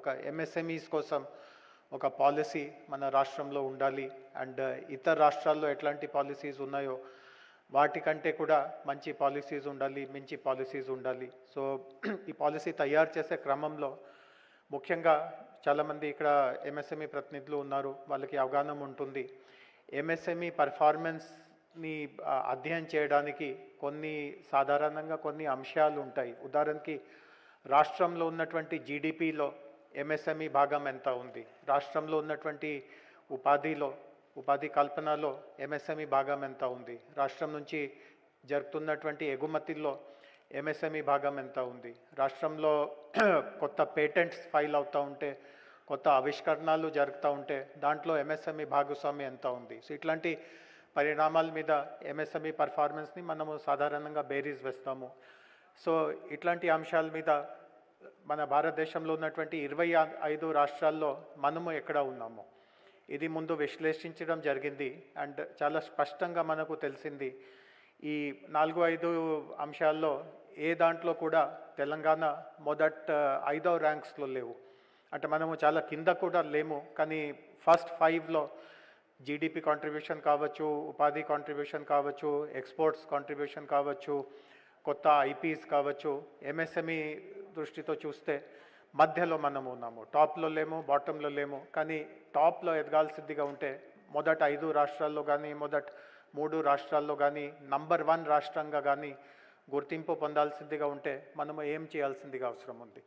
ఒక ఎంఎస్ఎంఈస్ కోసం ఒక పాలసీ మన రాష్ట్రంలో ఉండాలి. అండ్ ఇతర రాష్ట్రాల్లో ఎట్లాంటి పాలసీస్ ఉన్నాయో వాటికంటే కూడా మంచి పాలసీస్ ఉండాలి, మంచి పాలసీస్ ఉండాలి. సో ఈ పాలసీ తయారు చేసే క్రమంలో ముఖ్యంగా చాలామంది ఇక్కడ ఎంఎస్ఎంఈ ప్రతినిధులు ఉన్నారు, వాళ్ళకి అవగాహన ఉంటుంది. ఎంఎస్ఎంఈ పర్ఫార్మెన్స్ని అధ్యయనం చేయడానికి సాధారణంగా కొన్ని అంశాలు ఉంటాయి. ఉదాహరణకి రాష్ట్రంలో ఉన్నటువంటి జీడిపిలో ఎంఎస్ఎంఈ భాగం ఎంత ఉంది, రాష్ట్రంలో ఉన్నటువంటి ఉపాధి కల్పనలో ఎంఎస్ఎంఈ భాగం ఎంత ఉంది, రాష్ట్రం నుంచి జరుగుతున్నటువంటి ఎగుమతుల్లో ఎంఎస్ఎంఈ భాగం ఎంత ఉంది, రాష్ట్రంలో కొత్త పేటెంట్స్ ఫైల్ అవుతూ ఉంటే, కొత్త ఆవిష్కరణలు జరుగుతూ ఉంటే దాంట్లో ఎంఎస్ఎంఈ భాగస్వామ్యం ఎంత ఉంది. సో ఇట్లాంటి పరిణామాల మీద ఎంఎస్ఎంఈ పర్ఫార్మెన్స్ని మనము సాధారణంగా బేరీజ్ వేస్తాము. సో ఇట్లాంటి అంశాల మీద మన భారతదేశంలో ఉన్నటువంటి 25 రాష్ట్రాల్లో మనము ఎక్కడ ఉన్నాము ఇది ముందు విశ్లేషించడం జరిగింది. అండ్ చాలా స్పష్టంగా మనకు తెలిసింది ఈ 4-5 అంశాల్లో ఏ దాంట్లో కూడా తెలంగాణ మొదట 5వ ర్యాంక్స్లో లేవు. అంటే మనము చాలా కింద కూడా లేము, కానీ ఫస్ట్ 5లో జీడిపి కాంట్రిబ్యూషన్ కావచ్చు, ఉపాధి కాంట్రిబ్యూషన్ కావచ్చు, ఎక్స్పోర్ట్స్ కాంట్రిబ్యూషన్ కావచ్చు, కొత్త ఐపీస్ కావచ్చు, ఎంఎస్ఎంఈ దృష్టితో చూస్తే మధ్యలో మనము ఉన్నాము. టాప్లో లేము, బాటంలో లేము. కానీ టాప్లో ఎదగాల్సిందిగా ఉంటే మొదట 5 రాష్ట్రాల్లో కానీ, మొదట 3 రాష్ట్రాల్లో కానీ, నంబర్ 1 రాష్ట్రంగా కానీ గుర్తింపు పొందాల్సిందిగా ఉంటే మనము ఏం చేయాల్సిందిగా అవసరం ఉంది.